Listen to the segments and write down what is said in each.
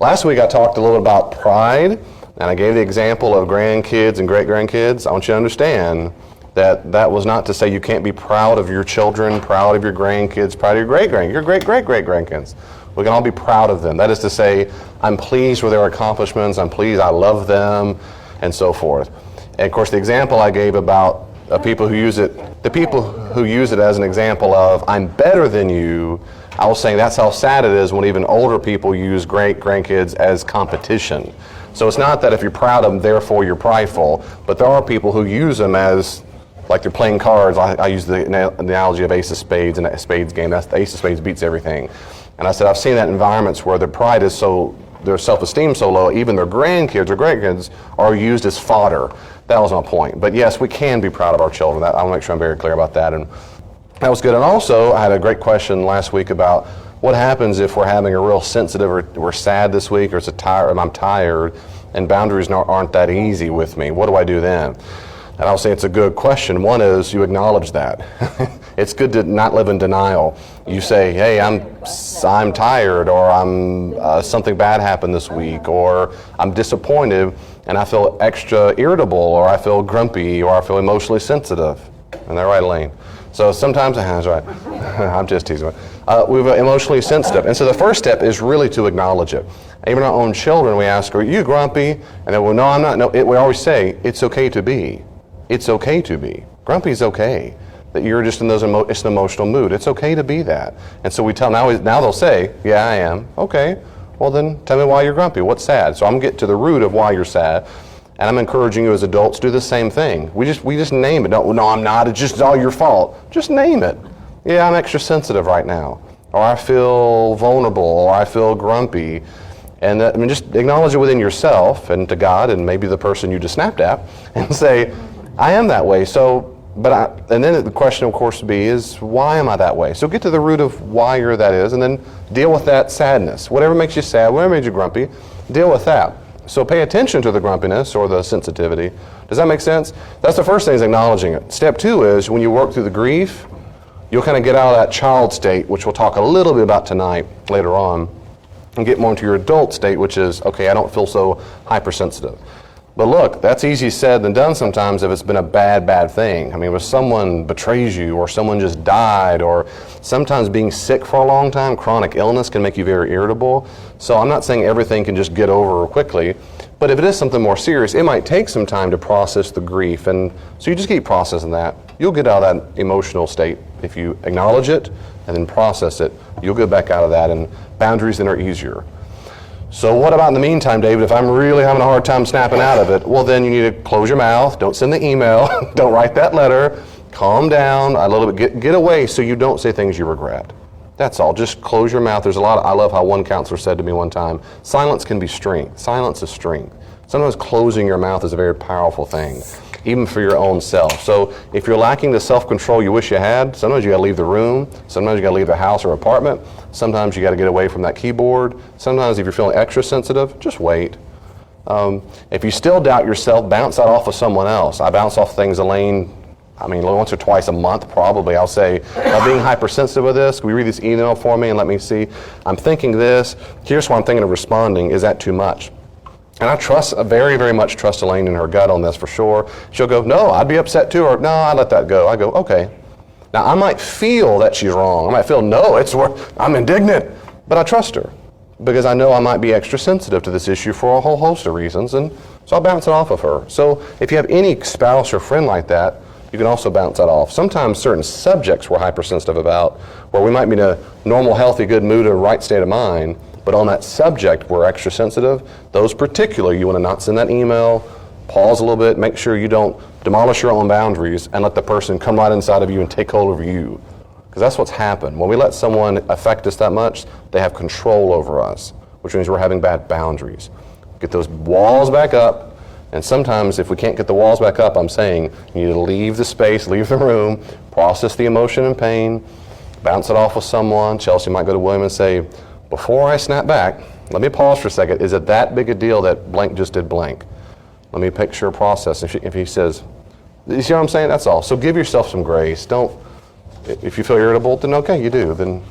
Last week I talked a little about pride, and I gave the example of grandkids and great-grandkids. I want you to understand that that was not to say you can't be proud of your children, proud of your grandkids, proud of your great-grandkids, your great-great-great-grandkids. We can all be proud of them. That is to say, I'm pleased with their accomplishments, I'm pleased, I love them, and so forth. And of course, the example I gave about people who use it, the people who use it as an example of, I'm better than you, I was saying that's how sad it is when even older people use great-grandkids as competition. So it's not that if you're proud of them, therefore you're prideful, but there are people who use them as, like they're playing cards. I use the analogy of ace of spades in a spades game. That's the ace of spades beats everything. And I said, I've seen that in environments where their pride is so, their self-esteem so low, even their grandkids or great-kids are used as fodder. That was my point. But yes, we can be proud of our children. I want to make sure I'm very clear about that. And that was good. And also, I had a great question last week about what happens if we're having a real sensitive, or we're sad this week, or I'm tired, and boundaries aren't that easy with me. What do I do then? And I'll say it's a good question. One is you acknowledge that. It's good to not live in denial. You say, hey, I'm tired, or I'm something bad happened this week, or I'm disappointed and I feel extra irritable, or I feel grumpy, or I feel emotionally sensitive. Isn't that right, Elaine? So sometimes, that's right. I'm just teasing. We're emotionally sensitive. And so the first step is really to acknowledge it. Even our own children, we ask, are you grumpy? And they will, no, I'm not. No, we always say, it's okay to be. It's okay to be. Grumpy is okay. That you're just in it's an emotional mood. It's okay to be that. And so we tell them, now they'll say, yeah, I am. Okay, well then tell me why you're grumpy. What's sad? So I'm getting to the root of why you're sad. And I'm encouraging you as adults to do the same thing. We just name it. No, I'm not. It's just all your fault. Just name it. Yeah, I'm extra sensitive right now. Or I feel vulnerable, or I feel grumpy. And just acknowledge it within yourself and to God and maybe the person you just snapped at and say, I am that way. So, and then the question, of course, would be is, why am I that way? So get to the root of why you're that is, and then deal with that sadness. Whatever makes you sad, whatever made you grumpy, deal with that. So pay attention to the grumpiness or the sensitivity. Does that make sense? That's the first thing, is acknowledging it. Step two is when you work through the grief, you'll kind of get out of that child state, which we'll talk a little bit about tonight, later on, and get more into your adult state, which is, okay, I don't feel so hypersensitive. But look, that's easier said than done sometimes if it's been a bad thing. I mean, if someone betrays you, or someone just died, or sometimes being sick for a long time, chronic illness can make you very irritable. So I'm not saying everything can just get over quickly, but if it is something more serious, it might take some time to process the grief. And so you just keep processing that. You'll get out of that emotional state. If you acknowledge it and then process it, you'll get back out of that, and boundaries then are easier. So what about in the meantime, David, if I'm really having a hard time snapping out of it? Well, then you need to close your mouth, don't send the email, don't write that letter, calm down a little bit, get away so you don't say things you regret. That's all, just close your mouth. I love how one counselor said to me one time, silence can be strength. Silence is strength. Sometimes closing your mouth is a very powerful thing, even for your own self. So if you're lacking the self-control you wish you had, sometimes you gotta leave the room, sometimes you gotta leave the house or apartment, sometimes you gotta get away from that keyboard, sometimes if you're feeling extra sensitive, just wait. If you still doubt yourself, bounce that off of someone else. I bounce off things, Elaine, once or twice a month probably. I'll say, I'm being hypersensitive with this, can we read this email for me and let me see? I'm thinking this, here's what I'm thinking of responding, is that too much? And I very, very much trust Elaine in her gut on this for sure. She'll go, no, I'd be upset too, or no, I'd let that go. I go, okay. Now I might feel that she's wrong. I might feel, no, I'm indignant, but I trust her because I know I might be extra sensitive to this issue for a whole host of reasons, and so I'll bounce it off of her. So if you have any spouse or friend like that, you can also bounce that off. Sometimes certain subjects we're hypersensitive about, where we might be in a normal, healthy, good mood or right state of mind, but on that subject we're extra sensitive, those particularly you want to not send that email, pause a little bit, make sure you don't demolish your own boundaries and let the person come right inside of you and take hold of you. Because that's what's happened. When we let someone affect us that much, they have control over us, which means we're having bad boundaries. Get those walls back up, and sometimes if we can't get the walls back up, I'm saying you need to leave the space, leave the room, process the emotion and pain, bounce it off with someone. Chelsea might go to William and say, before I snap back, let me pause for a second. Is it that big a deal that blank just did blank? Let me picture a process. If he says, you see what I'm saying? That's all. So give yourself some grace. If you feel irritable, then okay, you do. Then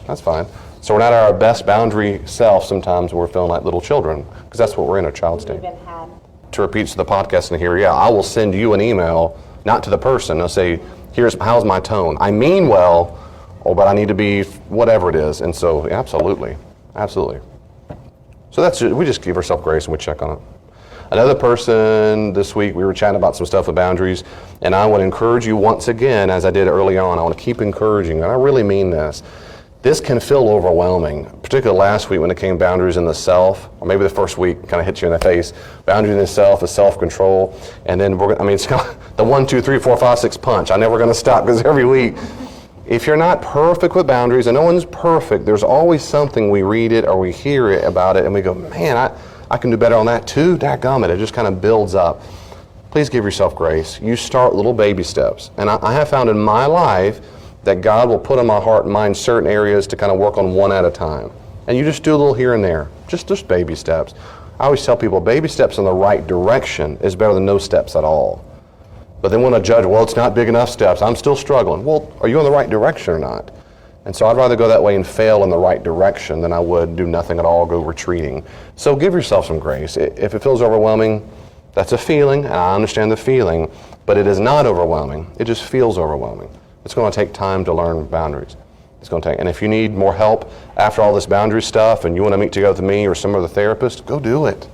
that's fine. So we're not our best boundary self sometimes when we're feeling like little children, because that's what we're in, a child state. To repeat to the podcast in here, I will send you an email, not to the person. I'll say, how's my tone? I mean well, but I need to be whatever it is. And so, absolutely. So we just give ourselves grace and we check on it. Another person this week, we were chatting about some stuff with boundaries, and I want to encourage you once again, as I did early on, I want to keep encouraging, and I really mean this. This can feel overwhelming, particularly last week when it came boundaries in the self, or maybe the first week kind of hit you in the face. Boundaries in the self is self-control, and then it's kind of the 1, 2, 3, 4, 5, 6 punch. I'm never going to stop because every week, if you're not perfect with boundaries, and no one's perfect, there's always something we read it or we hear it about it, and we go, man, I can do better on that too. Dadgummit, it just kind of builds up. Please give yourself grace. You start little baby steps, and I have found in my life that God will put in my heart and mind certain areas to kind of work on one at a time. And you just do a little here and there, just baby steps. I always tell people, baby steps in the right direction is better than no steps at all. But then when I judge, well, it's not big enough steps, I'm still struggling. Well, are you in the right direction or not? And so I'd rather go that way and fail in the right direction than I would do nothing at all, go retreating. So give yourself some grace. If it feels overwhelming, that's a feeling, and I understand the feeling, but it is not overwhelming. It just feels overwhelming. It's going to take time to learn boundaries. And if you need more help after all this boundary stuff and you want to meet together with me or some other therapist, go do it.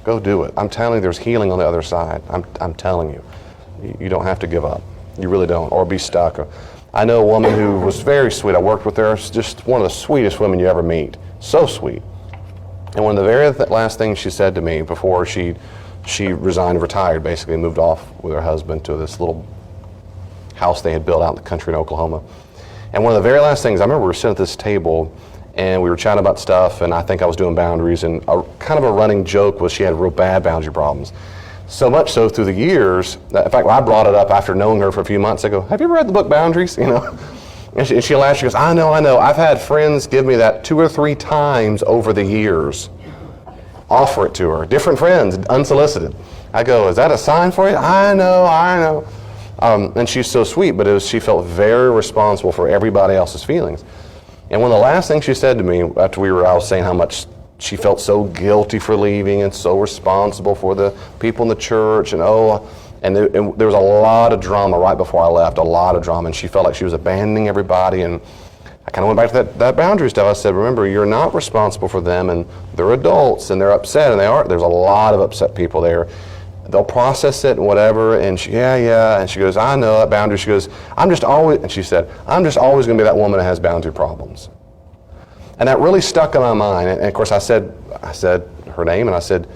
Go do it. I'm telling you, there's healing on the other side. I'm telling you. You don't have to give up. You really don't, or be stuck. I know a woman who was very sweet. I worked with her. Just one of the sweetest women you ever meet. So sweet. And one of the very last things she said to me before she resigned and retired, basically moved off with her husband to this little house they had built out in the country in Oklahoma. And one of the very last things, I remember we were sitting at this table and we were chatting about stuff, and I think I was doing boundaries, and kind of a running joke was she had real bad boundary problems. So much so through the years, that, in fact, I brought it up after knowing her for a few months. I go, have you ever read the book Boundaries? And she laughed, she goes, I know. I've had friends give me that 2 or 3 times over the years. Offer it to her. Different friends, unsolicited. I go, is that a sign for you? I know. And she's so sweet, but she felt very responsible for everybody else's feelings. And one of the last things she said to me after I was saying how much she felt so guilty for leaving and so responsible for the people in the church, and there was a lot of drama right before I left, a lot of drama, and she felt like she was abandoning everybody. And I kind of went back to that boundary stuff. I said, remember, you're not responsible for them, and they're adults, and they're upset, and there's a lot of upset people there. They'll process it and whatever, and and she goes, I know that boundary. She goes, she said, I'm just always going to be that woman that has boundary problems. And that really stuck in my mind. And of course I said her name, and I said,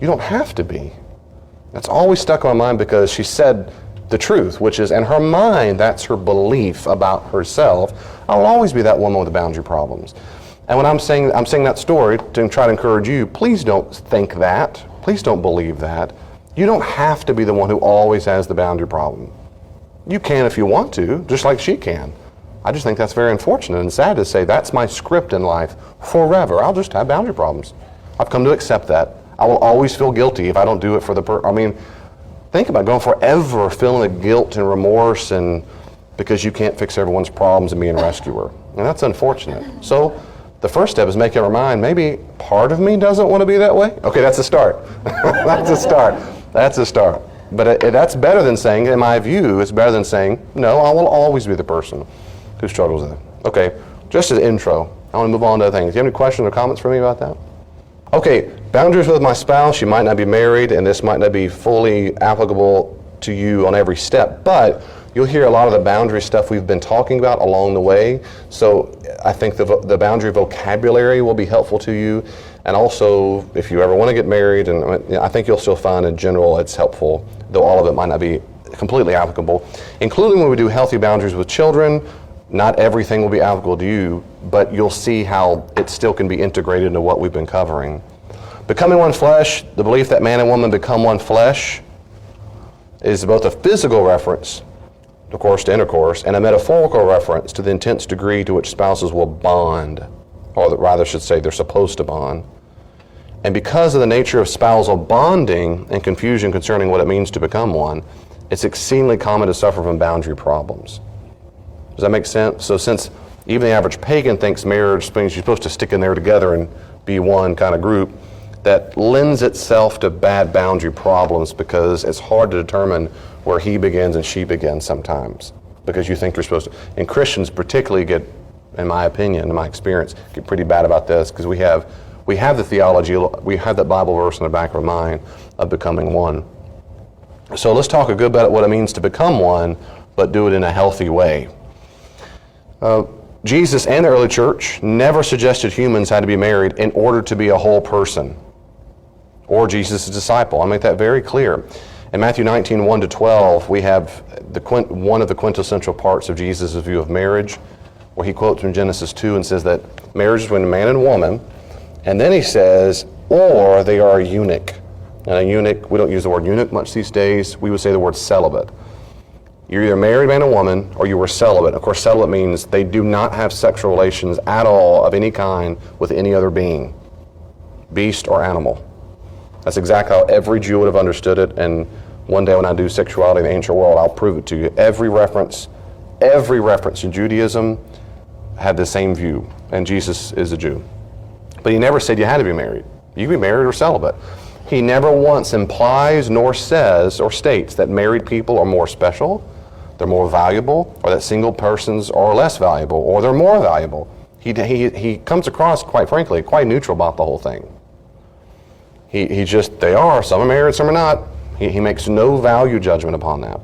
you don't have to be. That's always stuck in my mind because she said the truth, which is, in her mind, that's her belief about herself. I'll always be that woman with the boundary problems. And when I'm saying that story to try to encourage you, please don't think that. Please don't believe that. You don't have to be the one who always has the boundary problem. You can if you want to, just like she can. I just think that's very unfortunate and sad to say that's my script in life forever. I'll just have boundary problems. I've come to accept that. I will always feel guilty if I don't do it for think about going forever feeling the guilt and remorse and because you can't fix everyone's problems and being a rescuer. And that's unfortunate. So the first step is making our mind, maybe part of me doesn't want to be that way. Okay, that's a start. That's a start. But that's better than saying, in my view, it's better than saying, no, I will always be the person who struggles with it. Okay, just as an intro, I want to move on to other things. Do you have any questions or comments for me about that? Okay, boundaries with my spouse. You might not be married, and this might not be fully applicable to you on every step, but you'll hear a lot of the boundary stuff we've been talking about along the way. So I think the boundary vocabulary will be helpful to you. And also, if you ever want to get married, and I think you'll still find in general it's helpful, though all of it might not be completely applicable, including when we do healthy boundaries with children. Not everything will be applicable to you, but you'll see how it still can be integrated into what we've been covering. Becoming one flesh, the belief that man and woman become one flesh, is both a physical reference, of course, to intercourse, and a metaphorical reference to the intense degree to which spouses will bond, or rather should say they're supposed to bond. And because of the nature of spousal bonding and confusion concerning what it means to become one, it's exceedingly common to suffer from boundary problems. Does that make sense? So since Even the average pagan thinks marriage means you're supposed to stick in there together and be one kind of group. That lends itself to bad boundary problems because it's hard to determine where he begins and she begins sometimes, because you think you're supposed to. And Christians particularly get, in my opinion, in my experience, get pretty bad about this because we have the theology, we have that Bible verse in the back of our mind of becoming one. So let's talk a good bit about what it means to become one, but do it in a healthy way. Jesus and the early church never suggested humans had to be married in order to be a whole person or Jesus' disciple. I'll make that very clear. In Matthew 19, 1-12, we have one of the quintessential parts of Jesus' view of marriage, where he quotes from Genesis 2 and says that marriage is between a man and a woman, and then he says, or they are a eunuch. And a eunuch, we don't use the word eunuch much these days, we would say the word celibate. You're either married man and woman, or you were celibate. Of course, celibate means they do not have sexual relations at all of any kind with any other being, beast or animal. That's exactly how every Jew would have understood it, and one day when I do sexuality in the ancient world, I'll prove it to you. Every reference in Judaism had the same view, and Jesus is a Jew. But he never said you had to be married. You can be married or celibate. He never once implies nor says or states that married people are more special, they're more valuable, or that single persons are less valuable, or they're more valuable. He comes across, quite frankly, quite neutral about the whole thing. They are, some are married, some are not. He makes no value judgment upon that.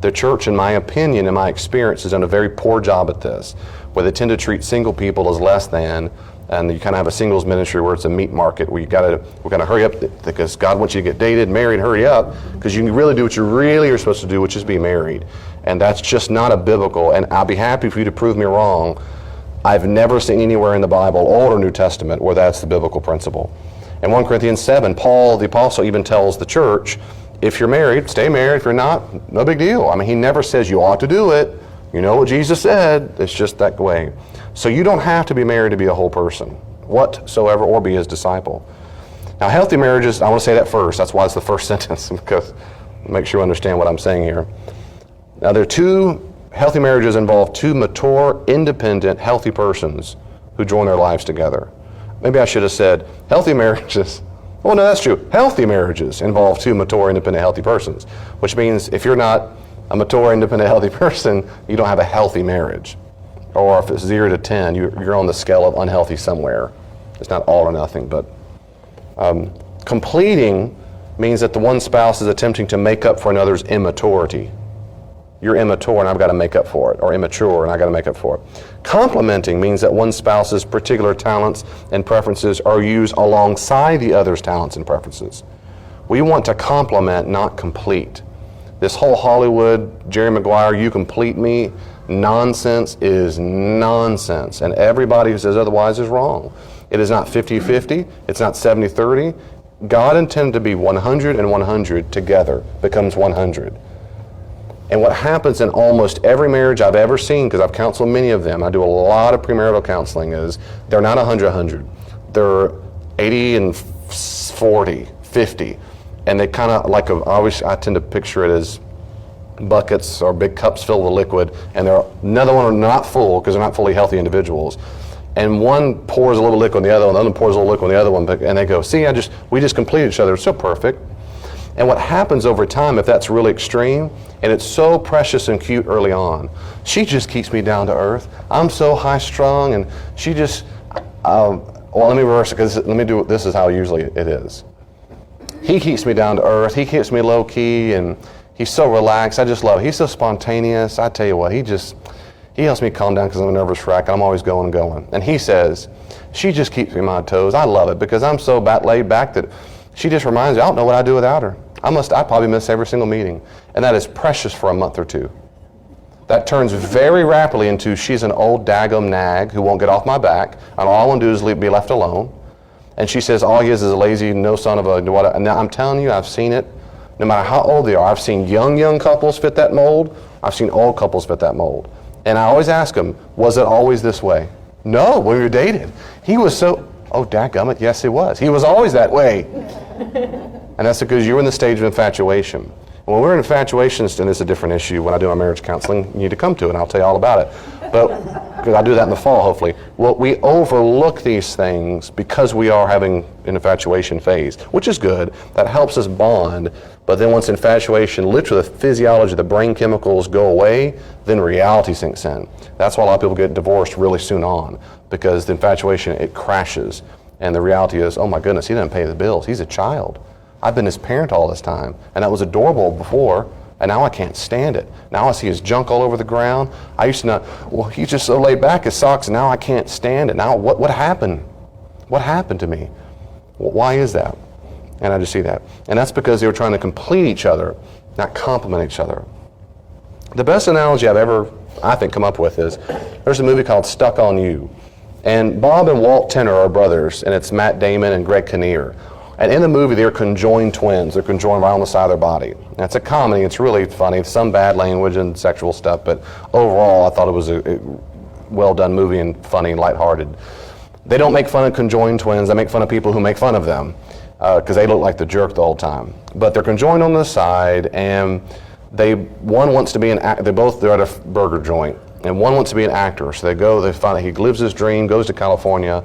The church, in my opinion, in my experience, has done a very poor job at this, where they tend to treat single people as less than, and you kind of have a singles ministry where it's a meat market where we got to hurry up because God wants you to get dated, married, hurry up, because you can really do what you really are supposed to do, which is be married. And that's just not a biblical, and I'll be happy for you to prove me wrong. I've never seen anywhere in the Bible, Old or New Testament, where that's the biblical principle. In 1 Corinthians 7, Paul the apostle even tells the church, if you're married, stay married. If you're not, no big deal. I mean, he never says you ought to do it. You know what Jesus said. It's just that way. So you don't have to be married to be a whole person whatsoever or be his disciple. Now, healthy marriages, I want to say that first. That's why it's the first sentence, because make sure you understand what I'm saying here. Now, healthy marriages involve two mature, independent, healthy persons who join their lives together. Maybe I should have said healthy marriages. Well, no, that's true. Healthy marriages involve two mature, independent, healthy persons, which means if you're not a mature, independent, healthy person, you don't have a healthy marriage. Or if it's 0 to 10, you're on the scale of unhealthy somewhere. It's not all or nothing, but completing means that the one spouse is attempting to make up for another's immaturity. You're immature and I've got to make up for it, or immature and I've got to make up for it. Complementing means that one spouse's particular talents and preferences are used alongside the other's talents and preferences. We want to complement, not complete. This whole Hollywood, Jerry Maguire, you complete me, nonsense is nonsense. And everybody who says otherwise is wrong. It is not 50-50, it's not 70-30. God intended to be 100 and 100 together becomes 100. And what happens in almost every marriage I've ever seen, because I've counseled many of them, I do a lot of premarital counseling, is they're not 100-100. They're 80 and 40, 50. And they kind of like, I tend to picture it as buckets or big cups filled with liquid, and another one are not full because they're not fully healthy individuals. And one pours a little liquid on the other one, the other one pours a little liquid on the other one, and they go, see, we just completed each other. It's so perfect. And what happens over time, if that's really extreme, and it's so precious and cute early on, she just keeps me down to earth. I'm so high strung, and she just, let me reverse it, because this is how usually it is. He keeps me down to earth. He keeps me low key, and he's so relaxed. I just love it. He's so spontaneous. I tell you what, he helps me calm down because I'm a nervous wreck. I'm always going. And he says, she just keeps me on my toes. I love it because I'm so laid back that she just reminds me, I don't know what I'd do without her. I probably miss every single meeting. And that is precious for a month or two. That turns very rapidly into she's an old daggum nag who won't get off my back, and all I want to do is be left alone. And she says all he is a lazy, no son of a what. And I'm telling you, I've seen it. No matter how old they are, I've seen young couples fit that mold. I've seen old couples fit that mold. And I always ask them, was it always this way? No, when we were dated. He was so, dadgummit, yes it was. He was always that way. And that's because you're in the stage of infatuation. And when we're in infatuation, and it's a different issue, when I do my marriage counseling, you need to come to it, and I'll tell you all about it. because I do that in the fall, hopefully. Well, we overlook these things because we are having an infatuation phase, which is good. That helps us bond. But then once infatuation, literally the physiology, the brain chemicals go away, then reality sinks in. That's why a lot of people get divorced really soon on, because the infatuation, it crashes. And the reality is, oh my goodness, he didn't pay the bills. He's a child. I've been his parent all this time, and that was adorable before, and now I can't stand it. Now I see his junk all over the ground. I used to not, well, he's just so laid back, his socks, and now I can't stand it. Now what happened? What happened to me? Well, why is that? And I just see that. And that's because they were trying to complete each other, not complement each other. The best analogy I've ever, I think, come up with is, there's a movie called Stuck on You. And Bob and Walt Tenner are brothers, and it's Matt Damon and Greg Kinnear. And in the movie, they're conjoined twins. They're conjoined right on the side of their body. And it's a comedy. It's really funny. Some bad language and sexual stuff, but overall, I thought it was a well-done movie and funny and lighthearted. They don't make fun of conjoined twins. They make fun of people who make fun of them because they look like the jerk the whole time. But they're conjoined on the side, and one wants to be they're at a burger joint, and one wants to be an actor. So he lives his dream, goes to California,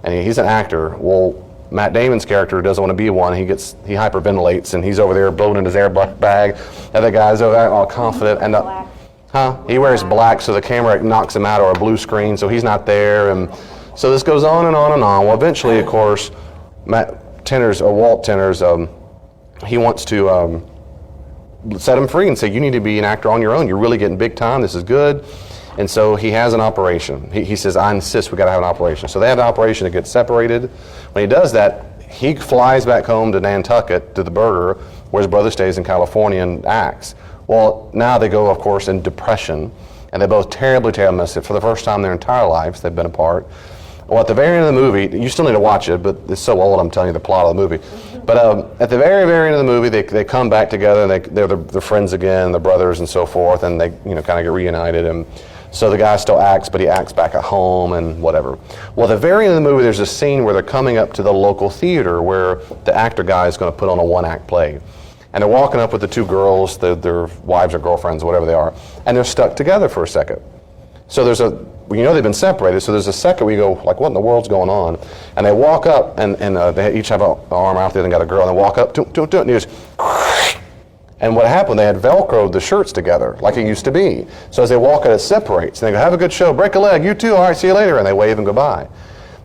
and he's an actor. Well, Matt Damon's character doesn't want to be one. He hyperventilates, and he's over there blowing in his air bag. The other guy's over there all confident, and he wears black, so the camera knocks him out, or a blue screen, so he's not there. And so this goes on and on and on. Well, eventually, of course, Walt Tenner's, he wants to set him free and say, you need to be an actor on your own. You're really getting big time. This is good. And so he has an operation. He says, I insist we got to have an operation. So they have an operation to get separated. When he does that, he flies back home to Nantucket, to the burger, where his brother stays in California and acts. Well, now they go, of course, in depression, and they both terribly miss it. For the first time in their entire lives, they've been apart. Well, at the very end of the movie, you still need to watch it, but it's so old I'm telling you the plot of the movie. But at the very, very end of the movie, they come back together, and they're friends again, they're brothers and so forth, and they kind of get reunited. And so the guy still acts, but he acts back at home and whatever. Well, at the very end of the movie, there's a scene where they're coming up to the local theater where the actor guy is going to put on a one-act play. And they're walking up with the two girls, their wives or girlfriends, whatever they are, and they're stuck together for a second. So they've been separated, so there's a second where you go, like, what in the world's going on? And they walk up, and they each have an arm out there, and got a girl, and they walk up, and he just, and what happened, they had Velcroed the shirts together, like it used to be. So as they walk it separates, and they go, have a good show, break a leg, you too, all right, see you later, and they wave and goodbye.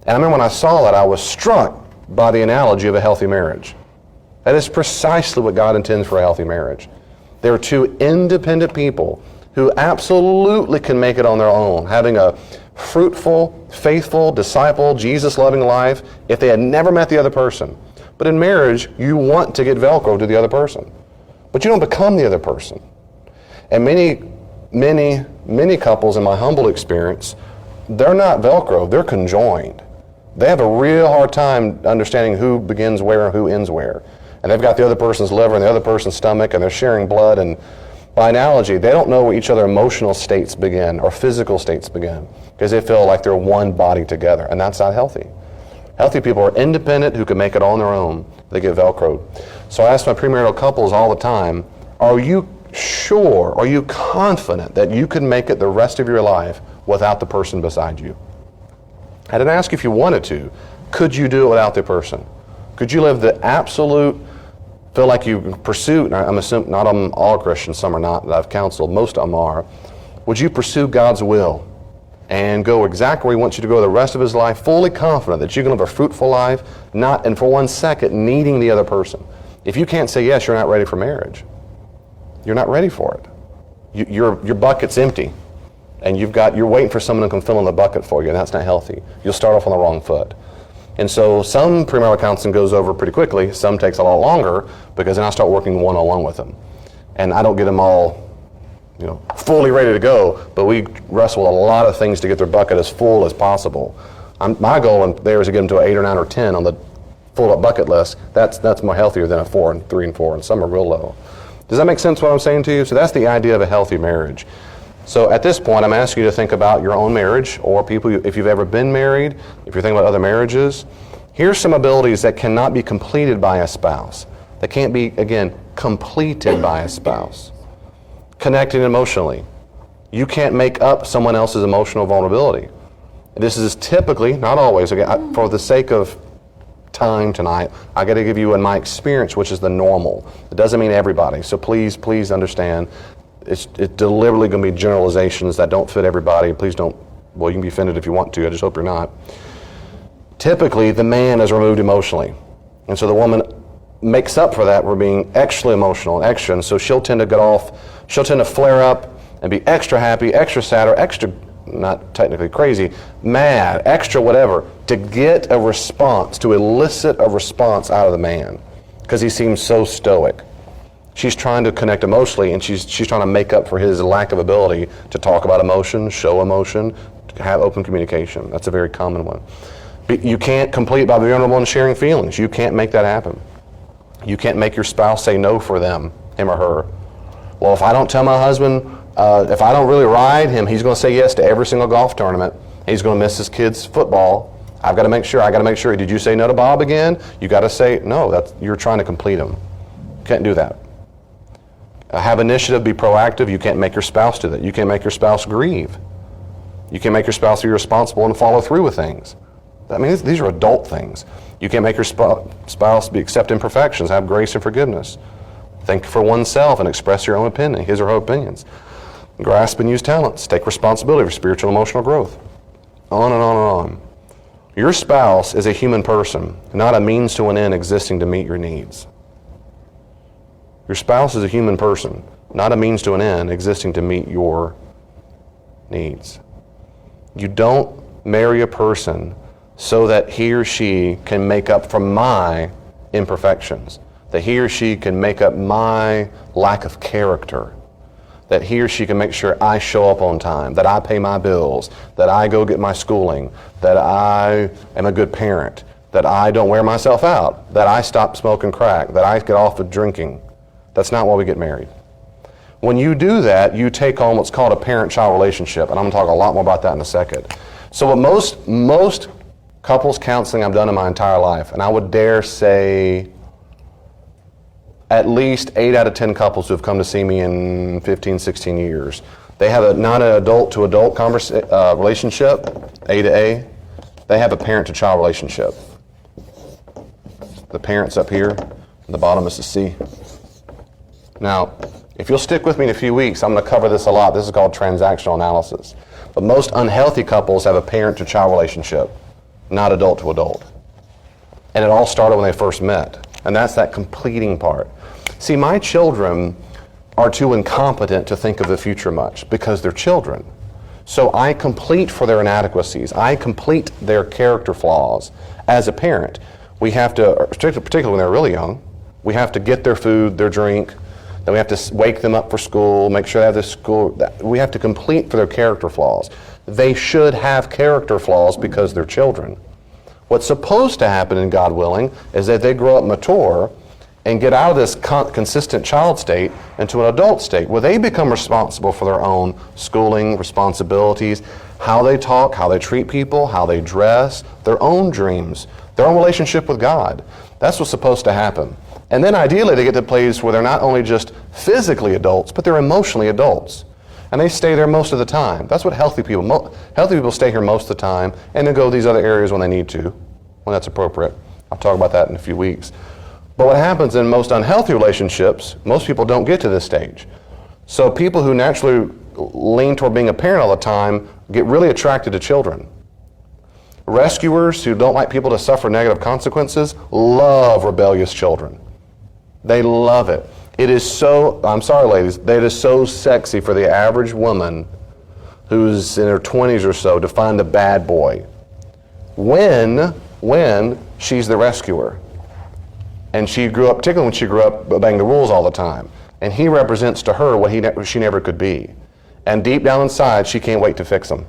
And I remember when I saw that, I was struck by the analogy of a healthy marriage. That is precisely what God intends for a healthy marriage. There are two independent people who absolutely can make it on their own, having a fruitful, faithful, disciple, Jesus-loving life if they had never met the other person. But in marriage, you want to get Velcro to the other person. But you don't become the other person. And many couples, in my humble experience, they're not Velcro, they're conjoined. They have a real hard time understanding who begins where and who ends where. And they've got the other person's liver and the other person's stomach, and they're sharing blood, and by analogy, they don't know where each other's emotional states begin or physical states begin, because they feel like they're one body together, and that's not healthy. Healthy people are independent who can make it on their own. They get Velcroed. So I ask my premarital couples all the time, are you sure, are you confident that you can make it the rest of your life without the person beside you? I didn't ask if you wanted to. Could you do it without the person? Could you live the absolute, feel like you pursue, and I'm assuming not all Christians, some are not, that I've counseled, most of them are. Would you pursue God's will and go exactly where he wants you to go the rest of his life, fully confident that you can live a fruitful life, not, and for 1 second, needing the other person? If you can't say yes, you're not ready for marriage. You're not ready for it. Your bucket's empty, and you're waiting for someone to come fill in the bucket for you, and that's not healthy. You'll start off on the wrong foot. And so some premarital counseling goes over pretty quickly, some takes a lot longer, because then I start working one-on-one with them. And I don't get them all fully ready to go, but we wrestle with a lot of things to get their bucket as full as possible. My goal in there is to get them to an 8 or 9 or 10 on the full-up bucket list. That's more healthier than a 4 and 3 and 4, and some are real low. Does that make sense what I'm saying to you? So that's the idea of a healthy marriage. So at this point, I'm asking you to think about your own marriage, or people, if you've ever been married, if you're thinking about other marriages. Here's some abilities that cannot be completed by a spouse. That can't be, again, completed by a spouse. Connecting emotionally. You can't make up someone else's emotional vulnerability. This is typically, not always, okay, for the sake of time tonight, I got to give you in my experience, which is the normal. It doesn't mean everybody. So please understand, it's deliberately going to be generalizations that don't fit everybody. Please don't, well, you can be offended if you want to. I just hope you're not. Typically, the man is removed emotionally. And so the woman makes up for that. We're being extra emotional and extra. And so she'll tend to flare up and be extra happy, extra sad, or extra, not technically crazy, mad, extra whatever, to get a response, to elicit a response out of the man, because he seems so stoic. She's trying to connect emotionally, and she's trying to make up for his lack of ability to talk about emotion, show emotion, to have open communication. That's a very common one. But you can't complete by being vulnerable and sharing feelings. You can't make that happen. You can't make your spouse say no for them, him or her. Well, if I don't tell my husband, if I don't really ride him, he's going to say yes to every single golf tournament. He's going to miss his kids' football. I got to make sure. Did you say no to Bob again? You got to say no. You're trying to complete him. You can't do that. Have initiative, be proactive. You can't make your spouse do that. You can't make your spouse grieve. You can't make your spouse be responsible and follow through with things. I mean, these are adult things. You can't make your spouse accept imperfections, have grace and forgiveness. Think for oneself and express your own opinion, his or her opinions. Grasp and use talents. Take responsibility for spiritual and emotional growth. On and on and on. Your spouse is a human person, not a means to an end existing to meet your needs. Your spouse is a human person, not a means to an end existing to meet your needs. You don't marry a person so that he or she can make up for my imperfections, that he or she can make up my lack of character, that he or she can make sure I show up on time, that I pay my bills, that I go get my schooling, that I am a good parent, that I don't wear myself out, that I stop smoking crack, that I get off of drinking. That's not why we get married. When you do that, you take on what's called a parent-child relationship, and I'm going to talk a lot more about that in a second. So what most couples counseling I've done in my entire life, and I would dare say at least 8 out of 10 couples who have come to see me in 15, 16 years, they have not an adult-to-adult relationship, A to A. They have a parent-to-child relationship. The parent's up here, and the bottom is the C. Now, if you'll stick with me in a few weeks, I'm going to cover this a lot. This is called transactional analysis. But most unhealthy couples have a parent-to-child relationship, not adult-to-adult. And it all started when they first met. And that's that completing part. See, my children are too incompetent to think of the future much because they're children. So I complete for their inadequacies. I complete their character flaws as a parent. We have to, particularly when they're really young, we have to get their food, their drink, then we have to wake them up for school, make sure they have this school. We have to complete for their character flaws. They should have character flaws because they're children. What's supposed to happen, in God willing, is that they grow up mature and get out of this consistent child state into an adult state where they become responsible for their own schooling, responsibilities, how they talk, how they treat people, how they dress, their own dreams, their own relationship with God. That's what's supposed to happen. And then ideally they get to a place where they're not only just physically adults, but they're emotionally adults. And they stay there most of the time. That's what healthy people stay here most of the time and then go to these other areas when they need to, when that's appropriate. I'll talk about that in a few weeks. But what happens in most unhealthy relationships, most people don't get to this stage. So people who naturally lean toward being a parent all the time get really attracted to children. Rescuers who don't like people to suffer negative consequences love rebellious children. They love it. It is so, I'm sorry ladies, it is so sexy for the average woman who's in her 20s or so to find a bad boy when she's the rescuer. And she grew up, particularly when she grew up obeying the rules all the time. And he represents to her what she never could be. And deep down inside, she can't wait to fix him.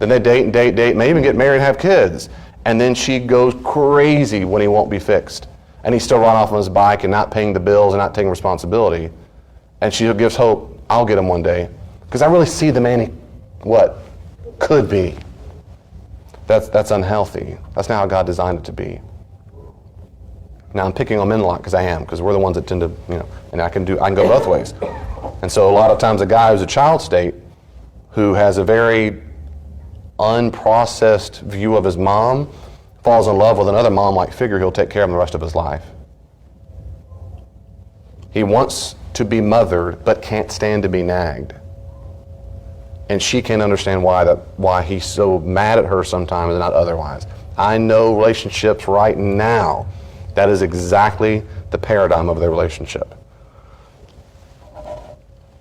Then they date, may even get married and have kids. And then she goes crazy when he won't be fixed. And he's still riding off on his bike and not paying the bills and not taking responsibility. And she gives hope, I'll get him one day. Because I really see the man he, could be. That's unhealthy. That's not how God designed it to be. Now I'm picking on men a lot because I am, because we're the ones that tend to, and I can go both ways. And so a lot of times a guy who's a child state who has a very unprocessed view of his mom falls in love with another mom-like figure who'll take care of him the rest of his life. He wants to be mothered, but can't stand to be nagged. And she can't understand why he's so mad at her sometimes and not otherwise. I know relationships right now, that is exactly the paradigm of their relationship.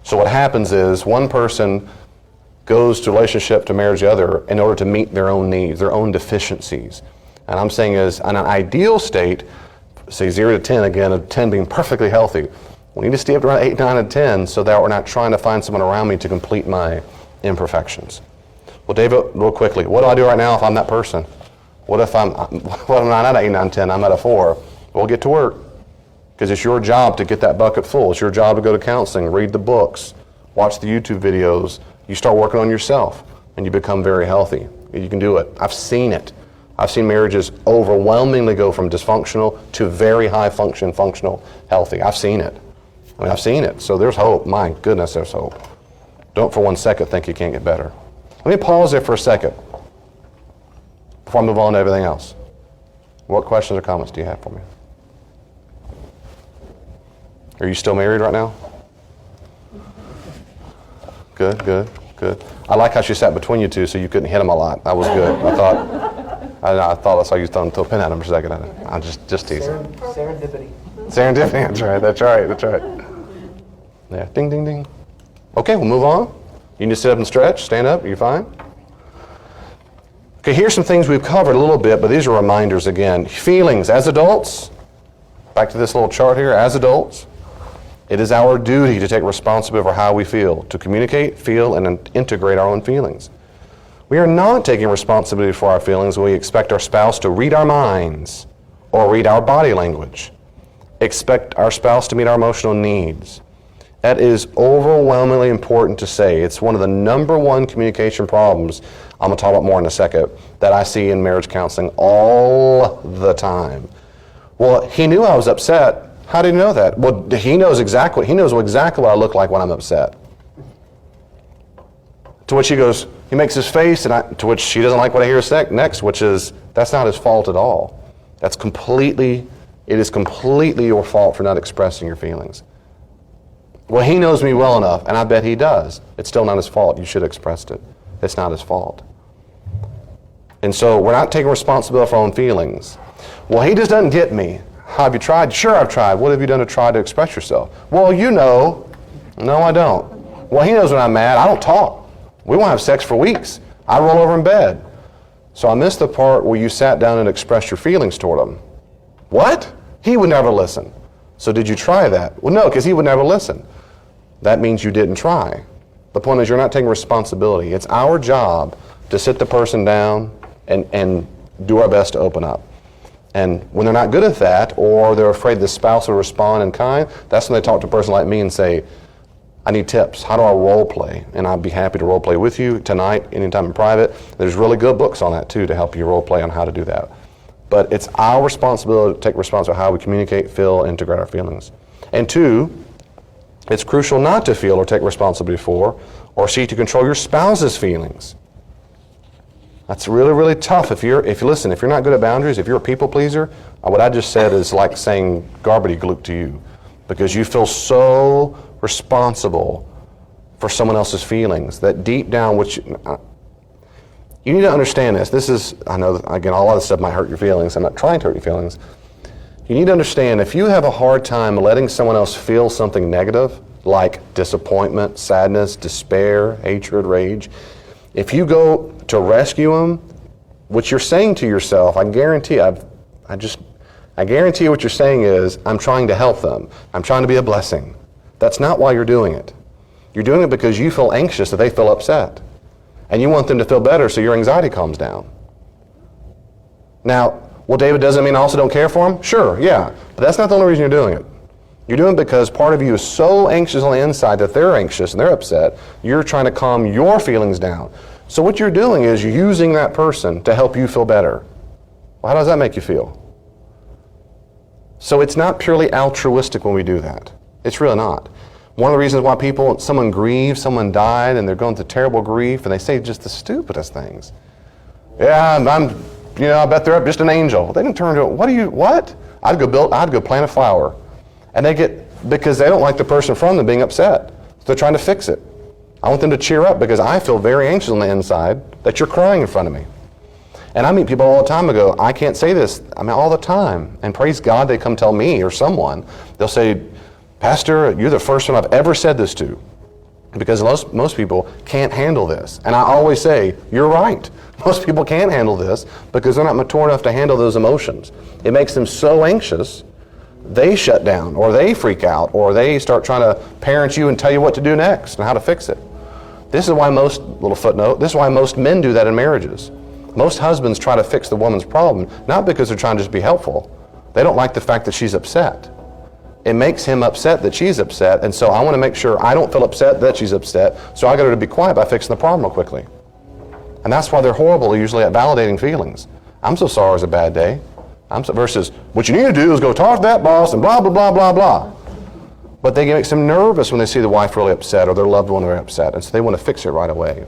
So what happens is one person goes to relationship to marry the other in order to meet their own needs, their own deficiencies. And I'm saying is, in an ideal state, say 0 to 10 again, of 10 being perfectly healthy, we need to stay up to around 8, 9, and 10 so that we're not trying to find someone around me to complete my imperfections. Well, David, real quickly, what do I do right now if I'm that person? What if I'm not at 8, 9, 10, I'm at a 4? Well, get to work. Because it's your job to get that bucket full. It's your job to go to counseling, read the books, watch the YouTube videos. You start working on yourself, and you become very healthy. You can do it. I've seen it. I've seen marriages overwhelmingly go from dysfunctional to very high function, functional, healthy. I've seen it. I've seen it. So there's hope. My goodness, there's hope. Don't for one second think you can't get better. Let me pause there for a second before I move on to everything else. What questions or comments do you have for me? Are you still married right now? Good, good, good. I like how she sat between you two so you couldn't hit him a lot. That was good. I thought I saw you throw a pin at him for a second. I'm just teasing. Serendipity. Serendipity, that's right. Yeah, ding, ding, ding. Okay, we'll move on. You need to sit up and stretch, stand up, you're fine. Okay, here's some things we've covered a little bit, but these are reminders again. Feelings, as adults, back to this little chart here, as adults, it is our duty to take responsibility for how we feel, to communicate, feel, and integrate our own feelings. We are not taking responsibility for our feelings when we expect our spouse to read our minds or read our body language. Expect our spouse to meet our emotional needs. That is overwhelmingly important to say. It's one of the number one communication problems, I'm going to talk about more in a second, that I see in marriage counseling all the time. Well, he knew I was upset. How did he know that? Well, he knows exactly what I look like when I'm upset. To which he goes, he makes his face, to which she doesn't like what I hear next, which is, that's not his fault at all. It is completely your fault for not expressing your feelings. Well, he knows me well enough, and I bet he does. It's still not his fault. You should have expressed it. It's not his fault. And so we're not taking responsibility for our own feelings. Well, he just doesn't get me. Have you tried? Sure, I've tried. What have you done to try to express yourself? Well, you know. No, I don't. Well, he knows when I'm mad. I don't talk. We won't have sex for weeks. I roll over in bed. So I missed the part where you sat down and expressed your feelings toward him. What? He would never listen. So did you try that? Well, no, because he would never listen. That means you didn't try. The point is you're not taking responsibility. It's our job to sit the person down and do our best to open up. And when they're not good at that, or they're afraid the spouse will respond in kind, that's when they talk to a person like me and say, I need tips. How do I role play? And I'd be happy to role play with you tonight, anytime in private. There's really good books on that too to help you role play on how to do that. But it's our responsibility to take responsibility for how we communicate, feel, integrate our feelings. And two, it's crucial not to feel or take responsibility for or seek to control your spouse's feelings. That's really, really tough. If you're not good at boundaries, if you're a people pleaser, what I just said is like saying gobbledygook to you, because you feel so responsible for someone else's feelings that deep down, you need to understand this. This is, I know, again, a lot of stuff might hurt your feelings. I'm not trying to hurt your feelings. You need to understand, if you have a hard time letting someone else feel something negative, like disappointment, sadness, despair, hatred, rage, if you go to rescue them, what you're saying to yourself, I guarantee what you're saying is, I'm trying to help them. I'm trying to be a blessing. That's not why you're doing it. You're doing it because you feel anxious that they feel upset. And you want them to feel better so your anxiety calms down. Now, well, David, doesn't mean I also don't care for them? Sure, yeah. But that's not the only reason you're doing it. You're doing it because part of you is so anxious on the inside that they're anxious and they're upset. You're trying to calm your feelings down. So what you're doing is you're using that person to help you feel better. Well, how does that make you feel? So it's not purely altruistic when we do that. It's really not. One of the reasons why someone grieves, someone died, and they're going through terrible grief, and they say just the stupidest things. Yeah, I bet they're just an angel. They didn't turn to it. What? I'd go plant a flower. And because they don't like the person from them being upset. So they're trying to fix it. I want them to cheer up because I feel very anxious on the inside that you're crying in front of me. And I meet people all the time and go, I can't say this. All the time. And praise God, they come tell me or someone. They'll say, Pastor, you're the first one I've ever said this to. Because most people can't handle this. And I always say, you're right. Most people can't handle this because they're not mature enough to handle those emotions. It makes them so anxious, they shut down, or they freak out, or they start trying to parent you and tell you what to do next and how to fix it. This is why this is why most men do that in marriages. Most husbands try to fix the woman's problem, not because they're trying to just be helpful. They don't like the fact that she's upset. It makes him upset that she's upset, and so I want to make sure I don't feel upset that she's upset, so I got her to be quiet by fixing the problem real quickly. And that's why they're horrible usually at validating feelings. I'm so sorry it was a bad day. Versus, what you need to do is go talk to that boss and blah, blah, blah, blah, blah. But they get them nervous when they see the wife really upset or their loved one really upset, and so they want to fix it right away.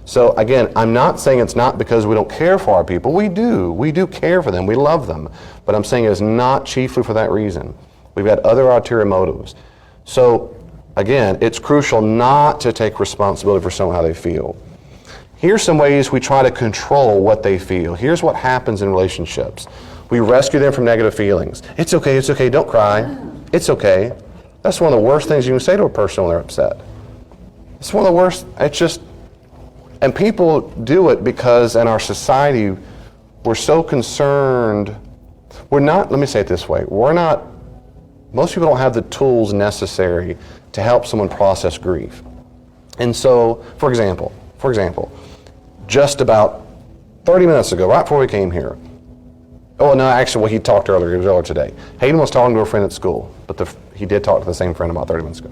So again, I'm not saying it's not because we don't care for our people. We do. We do care for them. We love them. But I'm saying it's not chiefly for that reason. We've got other ulterior motives. So again, it's crucial not to take responsibility for someone how they feel. Here's some ways we try to control what they feel. Here's what happens in relationships. We rescue them from negative feelings. It's okay, don't cry. It's okay. That's one of the worst things you can say to a person when they're upset. It's one of the worst. And people do it because in our society, we're so concerned. Let me say it this way, most people don't have the tools necessary to help someone process grief. And so, for example, just about 30 minutes ago, right before we came here, he talked earlier, it was earlier today. Hayden was talking to a friend at school, but he did talk to the same friend about 30 minutes ago.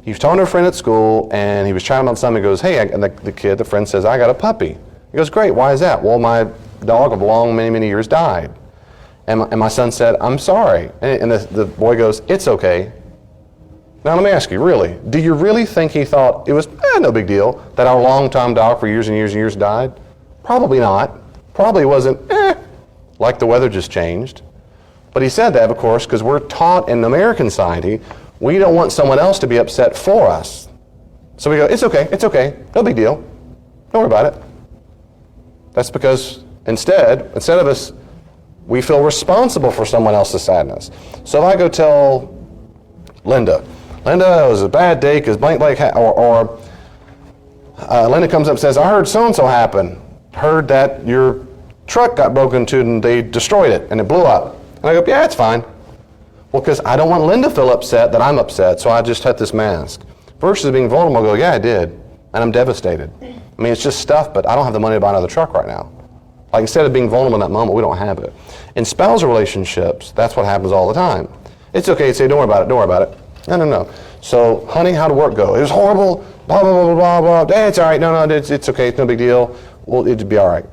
He was talking to a friend at school, and he was chatting about something. He goes, hey, and the friend says, I got a puppy. He goes, great, why is that? Well, my dog of long, many, many years died. And my son said, I'm sorry. And the boy goes, it's okay. Now let me ask you, really, do you really think he thought it was no big deal that our long-time dog for years and years and years died? Probably not. Probably wasn't, like the weather just changed. But he said that, of course, because we're taught in American society, we don't want someone else to be upset for us. So we go, it's okay, no big deal. Don't worry about it. That's because instead of us, we feel responsible for someone else's sadness. So if I go tell Linda, it was a bad day because blank, or Linda comes up and says, I heard so-and-so happen. Heard that your truck got broken into and they destroyed it and it blew up. And I go, yeah, it's fine. Well, because I don't want Linda to feel upset that I'm upset, so I just had this mask. Versus being vulnerable, I go, yeah, I did, and I'm devastated. It's just stuff, but I don't have the money to buy another truck right now. Like, instead of being vulnerable in that moment, we don't have it. In spousal relationships, that's what happens all the time. It's okay to say, don't worry about it. No. So, honey, how'd work go? It was horrible, blah, blah, blah, blah, blah, blah. Hey, it's all right, no, it's okay, it's no big deal. Well, it'd be all right.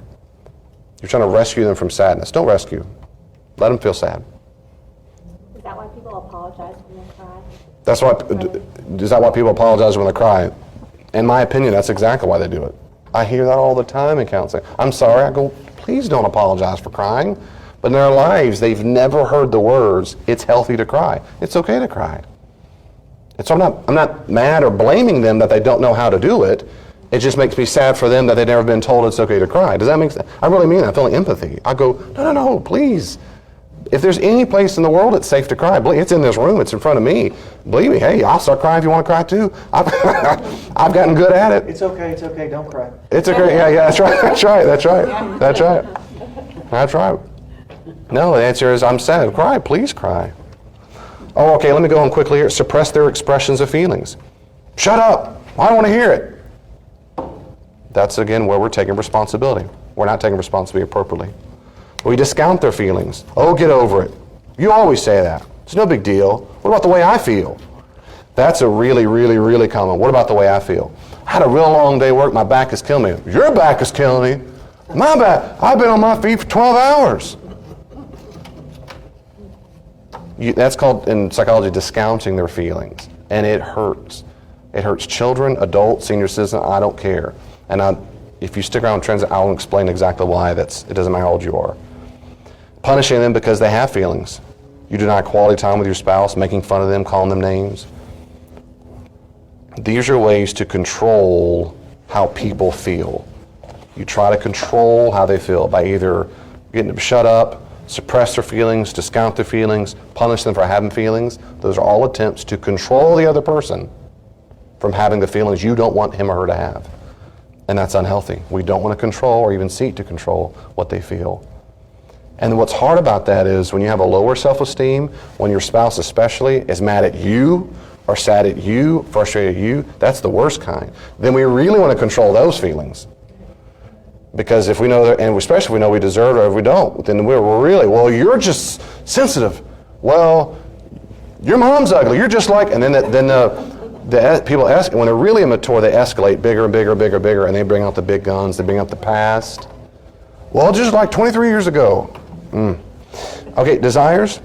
You're trying to rescue them from sadness. Don't rescue. Let them feel sad. Is that why people apologize when they cry? Is that why people apologize when they cry? In my opinion, that's exactly why they do it. I hear that all the time in counseling. I'm sorry. I go, please don't apologize for crying. But in their lives, they've never heard the words, it's healthy to cry. It's okay to cry. And so I'm not mad or blaming them that they don't know how to do it. It just makes me sad for them that they've never been told it's okay to cry. Does that make sense? I really mean that. I'm feeling empathy. I go, no, please. If there's any place in the world it's safe to cry, it's in this room, it's in front of me. Believe me, hey, I'll start crying if you want to cry too. I've gotten good at it. It's okay, don't cry. It's okay, yeah, that's right. No, the answer is I'm sad. Cry, please cry. Oh, okay, let me go on quickly here. Suppress their expressions of feelings. Shut up, I don't want to hear it. That's again where we're taking responsibility. We're not taking responsibility appropriately. We discount their feelings. Oh, get over it. You always say that. It's no big deal. What about the way I feel? That's a really, really, really common. What about the way I feel? I had a real long day of work. My back is killing me. Your back is killing me. My back. I've been on my feet for 12 hours. That's called, in psychology, discounting their feelings. And it hurts. It hurts children, adults, senior citizens, I don't care. And if you stick around transit, I'll explain exactly why. It doesn't matter how old you are. Punishing them because they have feelings. You deny quality time with your spouse, making fun of them, calling them names. These are ways to control how people feel. You try to control how they feel by either getting them to shut up, suppress their feelings, discount their feelings, punish them for having feelings. Those are all attempts to control the other person from having the feelings you don't want him or her to have. And that's unhealthy. We don't want to control or even seek to control what they feel. And what's hard about that is when you have a lower self-esteem, when your spouse especially is mad at you or sad at you, frustrated at you, that's the worst kind. Then we really want to control those feelings. Because if we know that, and especially if we know we deserve it or if we don't, then we're really, well, you're just sensitive. Well, your mom's ugly. You're just like, and then the people when they're really immature, they escalate bigger and bigger and bigger and bigger, and they bring out the big guns, they bring out the past. Well, just like 23 years ago. Okay, desires.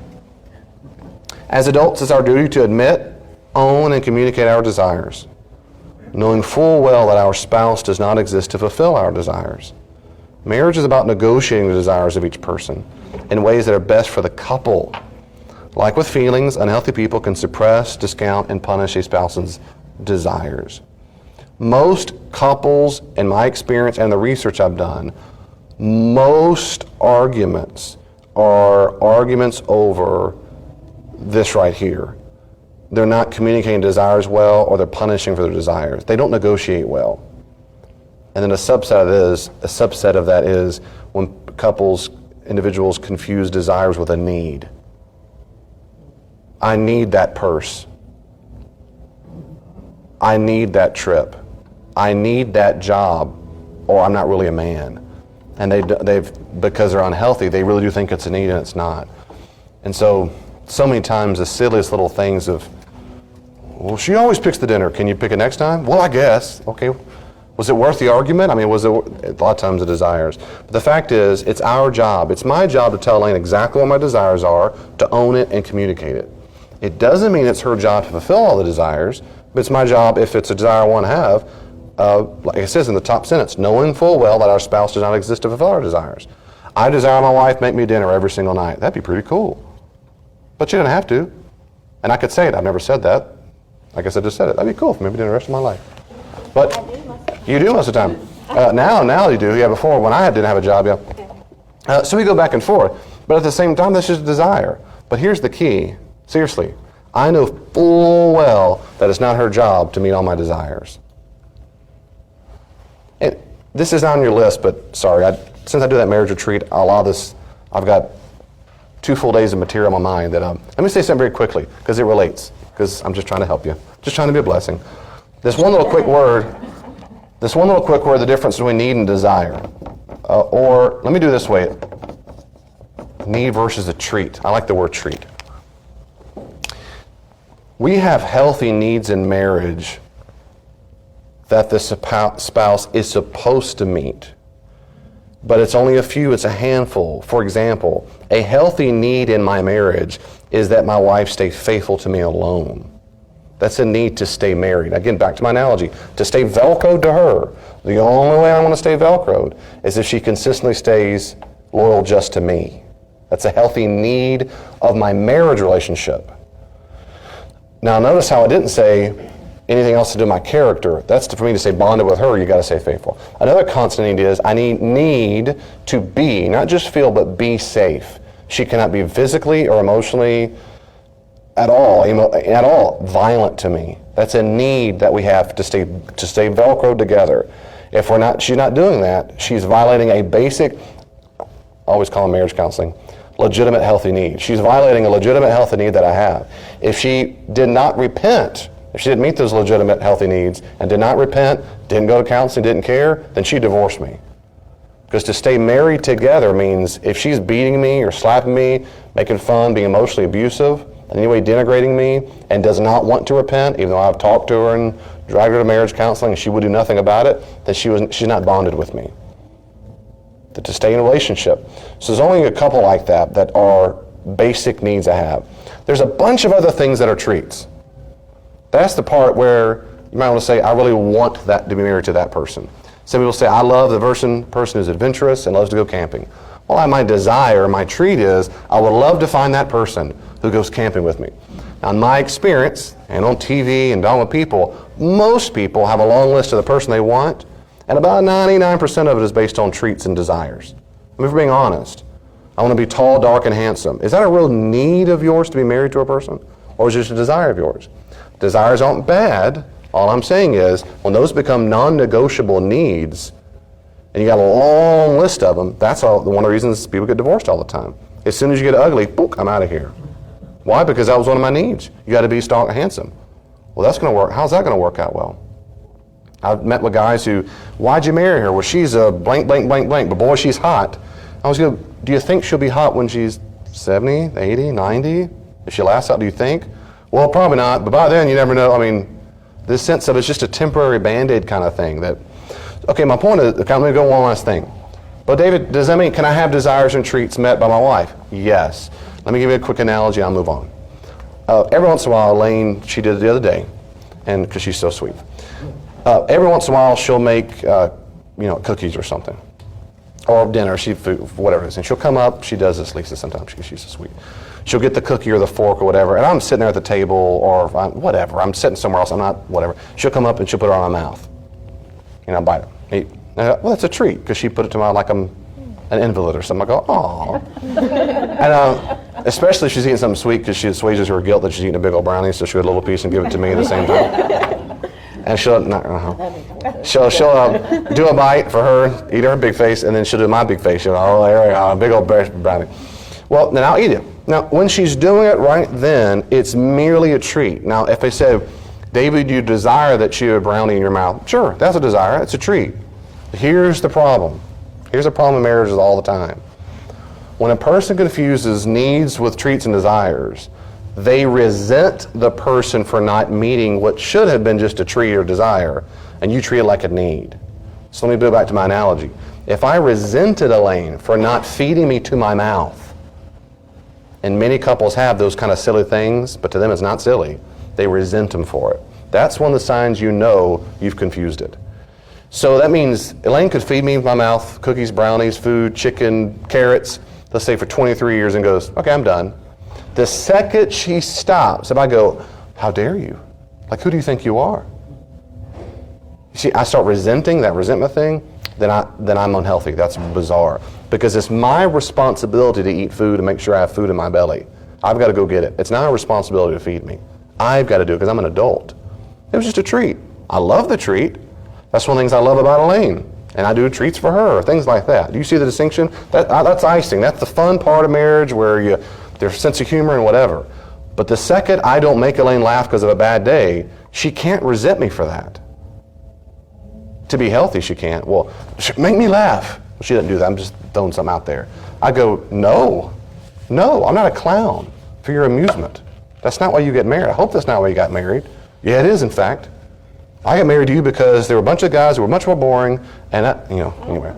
As adults, it's our duty to admit, own, and communicate our desires, knowing full well that our spouse does not exist to fulfill our desires. Marriage is about negotiating the desires of each person in ways that are best for the couple. Like with feelings, unhealthy people can suppress, discount, and punish a spouse's desires. Most couples, in my experience and the research I've done, most arguments are arguments over this right here. They're not communicating desires well, or they're punishing for their desires. They don't negotiate well. And then a subset of that is when individuals confuse desires with a need. I need that purse. I need that trip. I need that job, or I'm not really a man. And because they're unhealthy, they really do think it's a need and it's not. And so many times the silliest little things of, well, she always picks the dinner. Can you pick it next time? Well, I guess. Okay. Was it worth the argument? I mean, a lot of times the desires. But the fact is, it's our job. It's my job to tell Elaine exactly what my desires are, to own it and communicate it. It doesn't mean it's her job to fulfill all the desires, but it's my job, if it's a desire I want to have, like it says in the top sentence, knowing full well that our spouse does not exist to fulfill our desires. I desire my wife make me dinner every single night. That'd be pretty cool. But she doesn't have to. And I could say it. I've never said that. I guess I just said it. That'd be cool for me to do the rest of my life. But you do most of the time. Now you do. Yeah, before when I didn't have a job, yeah. So we go back and forth. But at the same time, that's just a desire. But here's the key. Seriously, I know full well that it's not her job to meet all my desires. And this is not on your list, but sorry, since I do that marriage retreat, a lot of this, I've got 2 full days of material in my mind that, let me say something very quickly, because it relates, because I'm just trying to help you, just trying to be a blessing. This one little quick word, the difference between need and desire. Or, let me do it this way, need versus a treat. I like the word treat. We have healthy needs in marriage that the spouse is supposed to meet. But it's only a few, it's a handful. For example, a healthy need in my marriage is that my wife stay faithful to me alone. That's a need to stay married. Again, back to my analogy, to stay Velcroed to her. The only way I want to stay Velcroed is if she consistently stays loyal just to me. That's a healthy need of my marriage relationship. Now notice how I didn't say anything else to do with my character. That's for me to say bonded with her, you got to stay faithful. Another constant need is I need to be, not just feel, but be safe. She cannot be physically or emotionally at all violent to me. That's a need that we have to stay Velcroed together. If she's not doing that, she's violating a basic, I always call them marriage counseling, legitimate healthy need. She's violating a legitimate healthy need that I have. If she did not repent, if she didn't meet those legitimate healthy needs and did not repent, didn't go to counseling, didn't care, then she divorced me. Because to stay married together means if she's beating me or slapping me, making fun, being emotionally abusive, in any way denigrating me, and does not want to repent, even though I've talked to her and dragged her to marriage counseling and she would do nothing about it, then she's not bonded with me. To stay in a relationship. So there's only a couple like that are basic needs I have. There's a bunch of other things that are treats. That's the part where you might want to say, I really want that to be married to that person. Some people say, I love the person who's adventurous and loves to go camping. Well, my desire, my treat is, I would love to find that person who goes camping with me. Now, in my experience, and on TV and talking with people, most people have a long list of the person they want, and about 99% of it is based on treats and desires. I mean, if we're being honest, I want to be tall, dark, and handsome. Is that a real need of yours to be married to a person? Or is it just a desire of yours? Desires aren't bad. All I'm saying is, when those become non-negotiable needs, and you got a long list of them, that's one of the reasons people get divorced all the time. As soon as you get ugly, boop, I'm out of here. Why? Because that was one of my needs. You got to be stark and handsome. Well, that's going to work. How's that going to work out well? I've met with guys who, why'd you marry her? Well, she's a blank, blank, blank, blank, but boy, she's hot. I was going, do you think she'll be hot when she's 70, 80, 90? If she lasts out, do you think? Well, probably not, but by then you never know. I mean, this sense of it's just a temporary Band-Aid kind of thing. Okay, my point is, let me go one last thing. But David, does that mean, can I have desires and treats met by my wife? Yes. Let me give you a quick analogy, I'll move on. Every once in a while, Elaine, she did it the other day, and because she's so sweet. Every once in a while, she'll make, cookies or something, or dinner, whatever it is. And she'll come up, she does this, Lisa, sometimes, because she's so sweet. She'll get the cookie or the fork or whatever, and I'm sitting there at the table, or whatever, I'm sitting somewhere else, I'm not, whatever. She'll come up and she'll put it on my mouth. I bite it, eat. Well, that's a treat, because she put it to my, like I'm an invalid or something. I go, aw. And especially if she's eating something sweet, because she assuages her guilt that she's eating a big old brownie, so she'll get a little piece and give it to me at the same time. And she'll do a bite for her, eat her big face, and then she'll do my big face. There we go, a big old brownie. Well, then I'll eat it. Now, when she's doing it right then, it's merely a treat. Now, if they say, David, you desire that she have a brownie in your mouth. Sure, that's a desire, it's a treat. Here's the problem. Here's a problem in marriages all the time. When a person confuses needs with treats and desires, they resent the person for not meeting what should have been just a treat or desire, and you treat it like a need. So let me go back to my analogy. If I resented Elaine for not feeding me to my mouth, and many couples have those kind of silly things, but to them it's not silly. They resent them for it. That's one of the signs you know you've confused it. So that means Elaine could feed me with my mouth cookies, brownies, food, chicken, carrots, let's say for 23 years and goes, okay, I'm done. The second she stops, if I go, how dare you? Like, who do you think you are? You see, I start resenting that resentment thing, then I'm unhealthy. That's bizarre. Because it's my responsibility to eat food and make sure I have food in my belly. I've got to go get it. It's not a responsibility to feed me. I've got to do it because I'm an adult. It was just a treat. I love the treat. That's one of the things I love about Elaine. And I do treats for her, things like that. Do you see the distinction? That's icing. That's the fun part of marriage where there's a sense of humor and whatever. But the second I don't make Elaine laugh because of a bad day, she can't resent me for that. To be healthy, she can't. Well, make me laugh. Well, she doesn't do that. I'm just throwing something out there. I go, no, I'm not a clown for your amusement. That's not why you get married. I hope that's not why you got married. Yeah, it is, in fact. I got married to you because there were a bunch of guys who were much more boring, and anyway,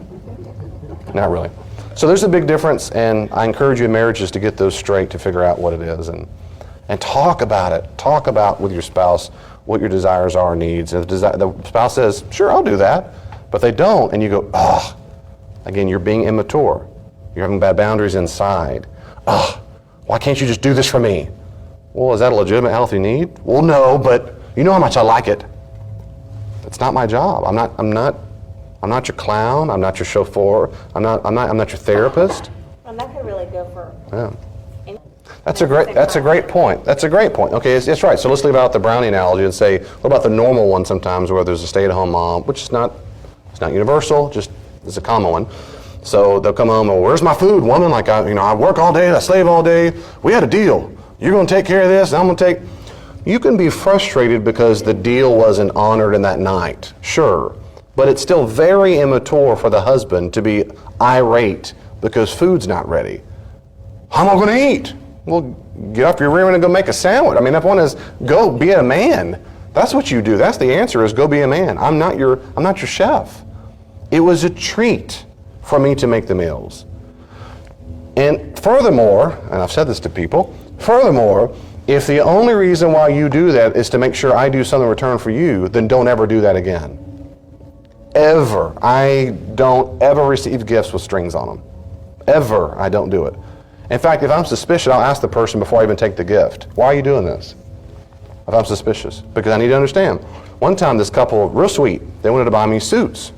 not really. So there's a big difference, and I encourage you in marriages to get those straight, to figure out what it is, and talk about it. Talk about with your spouse what your desires are, needs. And if the spouse says, sure, I'll do that, but they don't, and you go, ugh. Again, you're being immature. You're having bad boundaries inside. Ugh, why can't you just do this for me? Well, is that a legitimate, healthy need? Well, no, but you know how much I like it. It's not my job. I'm not your clown. I'm not your chauffeur. I'm not your therapist. And that could really go for. Yeah. That's a great point. That's a great point. Okay, it's right. So let's leave out the brownie analogy and say, what about the normal one sometimes where there's a stay-at-home mom, which is not universal, just it's a common one. So they'll come home, well, where's my food, woman? Like, I work all day, I slave all day. We had a deal. You're going to take care of this, and I'm going to take. You can be frustrated because the deal wasn't honored in that night, sure. But it's still very immature for the husband to be irate because food's not ready. How am I going to eat? Well, get off your rear end and go make a sandwich. I mean, that one is go be a man. That's what you do. That's the answer is go be a man. I'm not your chef. It was a treat for me to make the meals. And furthermore, and I've said this to people, furthermore, If the only reason why you do that is to make sure I do something in return for you, then don't ever do that again. Ever. I don't ever receive gifts with strings on them. Ever. I don't do it. In fact, if I'm suspicious, I'll ask the person before I even take the gift, why are you doing this? If I'm suspicious. Because I need to understand. One time this couple, real sweet, they wanted to buy me suits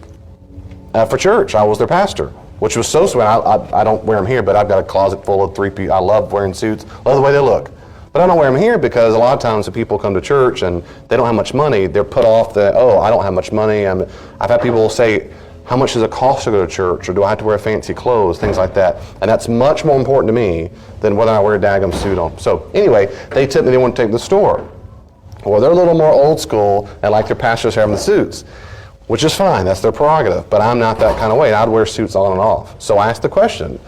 for church. I was their pastor, which was so sweet. I don't wear them here, but I've got a closet full of three-piece. I love wearing suits. Love the way they look. But I don't wear them here because a lot of times when people come to church and they don't have much money, they're put off that, oh, I don't have much money. I've had people say, how much does it cost to go to church? Or do I have to wear fancy clothes? Things like that. And that's much more important to me than whether I wear a daggum suit on. So anyway, they tipped me they want to take the store. Well, they're a little more old school and like their pastors having the suits, which is fine. That's their prerogative. But I'm not that kind of way. I'd wear suits on and off. So I asked the question.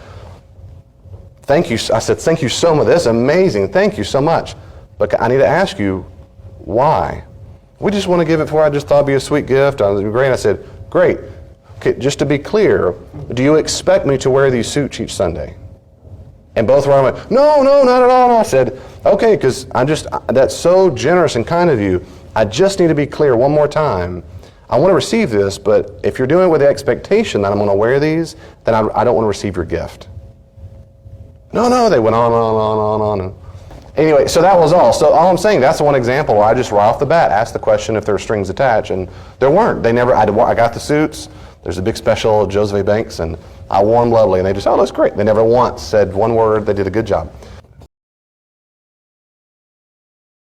Thank you. I said, thank you so much. That's amazing. Thank you so much. But I need to ask you, why? We just want to give it for, I just thought it'd be a sweet gift. I was great. I said, great. Okay, just to be clear, do you expect me to wear these suits each Sunday? And both were like, no, not at all. And I said, okay, because that's so generous and kind of you. I just need to be clear one more time. I want to receive this, but if you're doing it with the expectation that I'm going to wear these, then I don't want to receive your gift. No, they went on. And anyway, so that was all. So all I'm saying, that's one example where I just right off the bat asked the question if there were strings attached, and there weren't. They never, I got the suits. There's a big special, Joseph A. Banks, and I wore them lovely, and they just, oh, that's great. They never once said one word. They did a good job.